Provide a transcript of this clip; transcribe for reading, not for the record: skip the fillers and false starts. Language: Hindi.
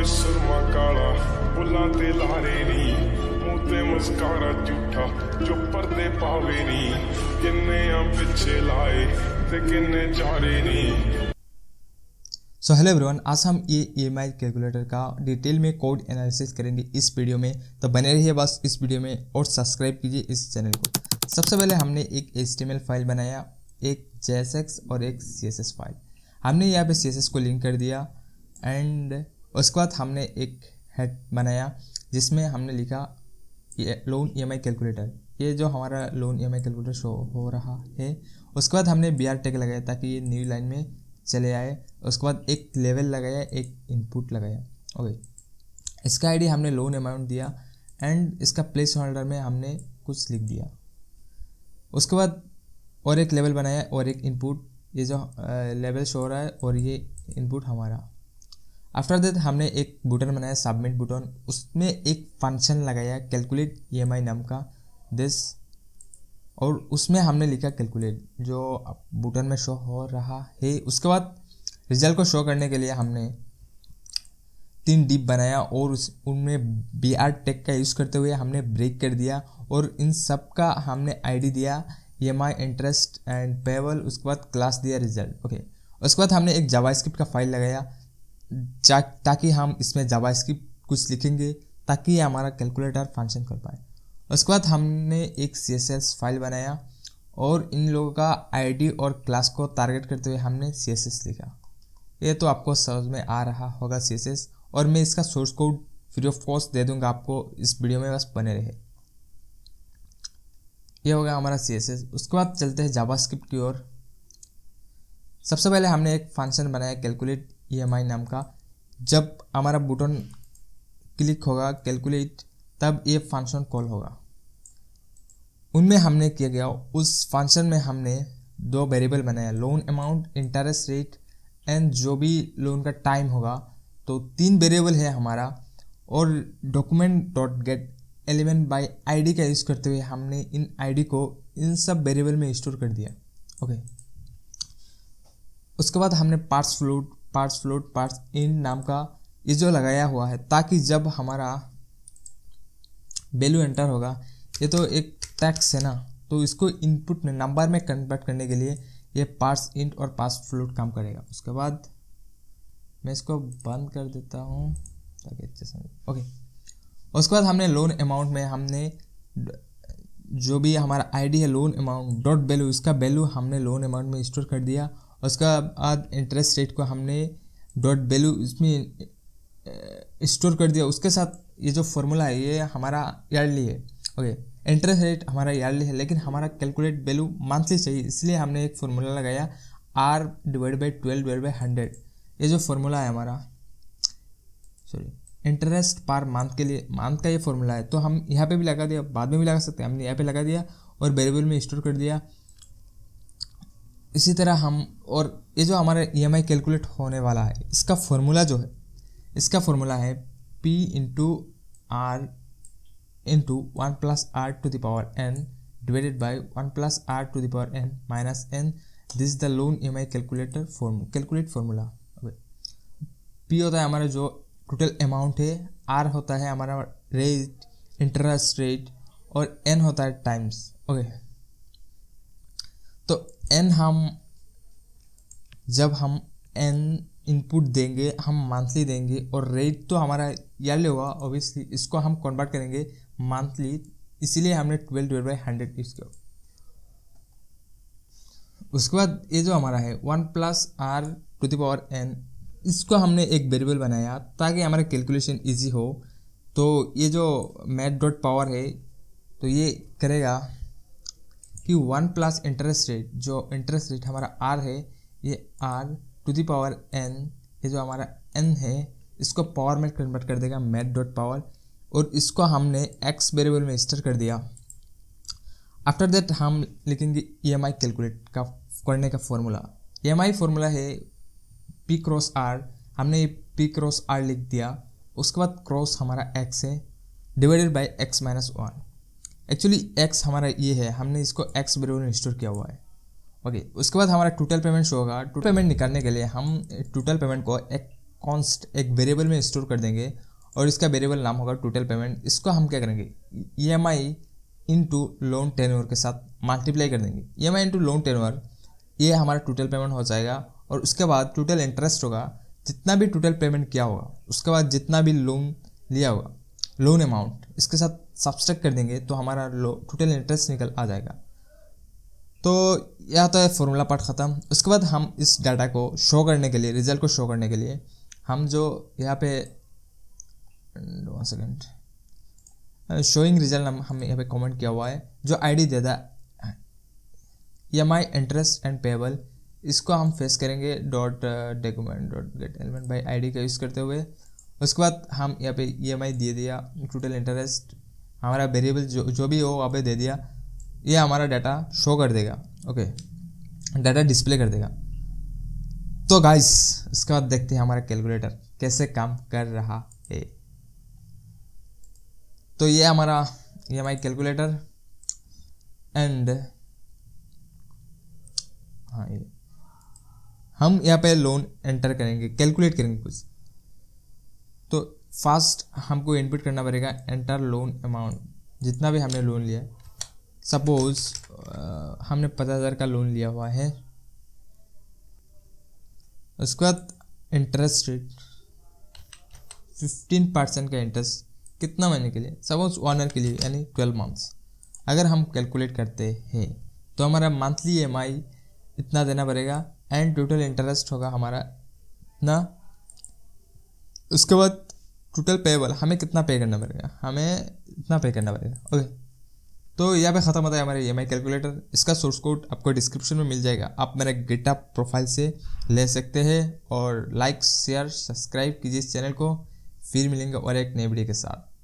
सुरमा काला बुल्लां ते लारे नी मूंह ते मुस्कारा झूठा जो पर्दे पावे नी किन्ने पिछे लाए ते किन्ने चारे नी। सो हेलो एवरीवन, आज हम ये EMI कैलकुलेटर का डिटेल में कोड एनालिसिस करेंगे इस वीडियो में। तो बने रहिए बस इस वीडियो में और सब्सक्राइब कीजिए इस चैनल को। सबसे पहले हमने एक HTML फाइल बनाया, एक JSX और एक CSS फाइल। हमने यहाँ पे CSS को लिंक कर दिया एंड उसके बाद हमने एक हेड बनाया जिसमें हमने लिखा लोन EMI कैलकुलेटर। ये जो हमारा लोन EMI कैलकुलेटर शो हो रहा है। उसके बाद हमने BR टैग लगाया ताकि ये न्यू लाइन में चले आए। उसके बाद एक लेवल लगाया, एक इनपुट लगाया। ओके, इसका आईडी हमने लोन अमाउंट दिया एंड इसका प्लेस होल्डर में हमने कुछ लिख दिया। उसके बाद और एक लेवल बनाया और एक इनपुट, ये जो लेवल शो हो रहा है और ये इनपुट हमारा। आफ्टर दैट हमने एक बटन बनाया, सबमिट बटन। उसमें एक फंक्शन लगाया कैलकुलेट EMI नाम का दिस, और उसमें हमने लिखा कैलकुलेट जो बटन में शो हो रहा है। उसके बाद रिजल्ट को शो करने के लिए हमने 3 डिप बनाया और उनमें BR टैग का यूज़ करते हुए हमने ब्रेक कर दिया और इन सब का हमने आईडी दिया EMI इंटरेस्ट एंड पेबल। उसके बाद क्लास दिया रिजल्ट। ओके, उसके बाद हमने एक जावास्क्रिप्ट का फाइल लगाया ताकि हम इसमें जावास्क्रिप्ट कुछ लिखेंगे ताकि ये हमारा कैलकुलेटर फंक्शन कर पाए। उसके बाद हमने एक CSS फाइल बनाया और इन लोगों का आईडी और क्लास को टारगेट करते हुए हमने CSS लिखा। ये तो आपको समझ में आ रहा होगा CSS, और मैं इसका source code free of cost दे दूंगा आपको इस वीडियो में, बस बने रहे। ये हो गया हमारा CSS। उसके बाद चलते हैं जावास्क्रिप्ट की ओर। सबसे पहले हमने एक फंक्शन बनाया कैलकुलेट EMI नाम का। जब हमारा बटन क्लिक होगा कैलकुलेट, तब ये फंक्शन कॉल होगा। उनमें हमने किया गया, उस फंक्शन में हमने 2 वेरिएबल बनाया, loan amount, interest rate and जो भी लोन का टाइम होगा। तो 3 वेरिएबल है हमारा, और document dot gate element by ID का यूज़ करते हुए हमने इन आईडी को इन सब वेरिएबल में स्टोर कर दिया। ओके, उसके बाद हमने पार्ट्स फ्लोट पार्ट्स इन नाम का ये जो लगाया हुआ है ताकि जब हमारा वैल्यू एंटर होगा, ये तो एक टेक्स्ट है ना, तो इसको इनपुट में नंबर में कन्वर्ट करने के लिए ये पार्ट्स इंट और पार्ट्स फ्लोट काम करेगा। उसके बाद मैं इसको बंद कर देता हूँ ताकि अच्छे से। ओके, उसके बाद हमने लोन अमाउंट में हमने जो भी हमारा आईडी है लोन अमाउंट डॉट वैल्यू, इसका वैल्यू हमने लोन अमाउंट में स्टोर कर दिया। उसका बाद इंटरेस्ट रेट को हमने डॉट वैल्यू इसमें स्टोर कर दिया। उसके साथ ये जो फॉर्मूला है ये हमारा ईयरली है। ओके, इंटरेस्ट रेट हमारा ईयरली है लेकिन हमारा कैलकुलेट वैल्यू मंथली चाहिए, इसलिए हमने एक फॉर्मूला लगाया R/12/100। ये जो फॉर्मूला है हमारा, इंटरेस्ट पर मंथ के लिए, मंथ का ये फॉर्मूला है। तो हम यहाँ पे भी लगा दिया, बाद में भी लगा सकते हैं, हमने यहाँ पे लगा दिया और वेरिएबल में स्टोर कर दिया। इसी तरह हम, और ये जो हमारा EMI कैलकुलेट होने वाला है इसका फॉर्मूला जो है, इसका फॉर्मूला है P into R into 1 + R⁴n divided by 1 + R⁴n minus n। This is the loan EMI calculator calculate formula. P होता है हमारा जो टोटल अमाउंट है, R होता है हमारा रेट, इंटरेस्ट रेट, और n होता है टाइम्स। ओके, तो n हम जब हम n इनपुट देंगे हम मंथली देंगे, और रेट तो हमारा ईयरली होगा ऑब्वियसली, इसको हम कन्वर्ट करेंगे मंथली, इसीलिए हमने 12/100 यूज किया। उसके बाद ये जो हमारा है 1 + R⁴n, इसको हमने एक वेरिएबल बनाया ताकि हमारा कैलकुलेशन इजी हो। तो ये जो मैथ डॉट पावर है तो ये करेगा कि 1 + इंटरेस्ट रेट, जो इंटरेस्ट रेट हमारा R है, ये R⁴n, ये जो हमारा n है, इसको पावर में कन्वर्ट कर देगा मैथ डॉट पावर, और इसको हमने x वेरिएबल में स्टोर कर दिया। आफ्टर दैट हम लिखेंगे EMI कैलकुलेट का करने का फॉर्मूला। EMI फॉर्मूला है P×R, हमने ये P×R लिख दिया। उसके बाद क्रॉस हमारा x है divided by x - 1। Actually x हमारा ये है, हमने इसको x वेरिएबल में स्टोर किया हुआ है। ओके, उसके बाद हमारा टोटल पेमेंट शो होगा। टोटल पेमेंट निकालने के लिए हम टोटल पेमेंट को एक कॉन्स्ट एक वेरिएबल में स्टोर कर देंगे और इसका वेरिएबल नाम होगा टोटल पेमेंट। इसको हम क्या करेंगे, EMI इंटू लोन टेन्योर के साथ मल्टीप्लाई कर देंगे। EMI इंटू लोन टेन्योर ये हमारा टोटल पेमेंट हो जाएगा और उसके बाद टोटल इंटरेस्ट होगा, जितना भी टोटल पेमेंट किया होगा उसके बाद जितना भी लोन लिया होगा लोन अमाउंट इसके साथ सब्सट्रैक्ट कर देंगे तो हमारा टोटल इंटरेस्ट निकल आ जाएगा। तो यह तो है फॉर्मूला पार्ट ख़त्म। उसके बाद हम इस डाटा को शो करने के लिए, रिजल्ट को शो करने के लिए हम जो यहाँ पे 1 सेकेंड शोइंग रिजल्ट हम यहाँ पे कमेंट किया हुआ है, जो आईडी दे दा EMI इंटरेस्ट एंड पेबल, इसको हम फेस करेंगे .document.getElement बाई ID का यूज़ करते हुए। उसके बाद हम यहाँ पे EMI दे दिया, टोटल इंटरेस्ट हमारा वेरिएबल जो भी हो वहाँ पे दे दिया, ये हमारा डाटा शो कर देगा। ओके, डाटा डिस्प्ले कर देगा। तो गाइस इसके बाद देखते हैं हमारा कैलकुलेटर कैसे काम कर रहा है। तो ये हमारा EMI कैलकुलेटर एंड हाँ ये हम यहाँ पे लोन एंटर करेंगे, कैलकुलेट करेंगे कुछ। तो फास्ट हमको इनपुट करना पड़ेगा एंटर लोन अमाउंट, जितना भी हमने लोन लिया। सपोज हमने 50,000 का लोन लिया हुआ है। उसके बाद इंटरेस्ट रेट 15% का इंटरेस्ट कितना महीने के लिए, सपोज 1 ईयर के लिए यानी 12 मंथ्स। अगर हम कैलकुलेट करते हैं तो हमारा मंथली EMI इतना देना पड़ेगा एंड टोटल इंटरेस्ट होगा हमारा इतना। उसके बाद टोटल पेबल हमें कितना पे करना पड़ेगा, हमें इतना पे करना पड़ेगा। ओके, तो यहाँ पे ख़त्म होता है हमारे EMI कैलकुलेटर। इसका सोर्स कोड आपको डिस्क्रिप्शन में मिल जाएगा, आप मेरे गिटहब प्रोफाइल से ले सकते हैं। और लाइक शेयर सब्सक्राइब कीजिए इस चैनल को। फिर मिलेंगे और एक नई वीडियो के साथ।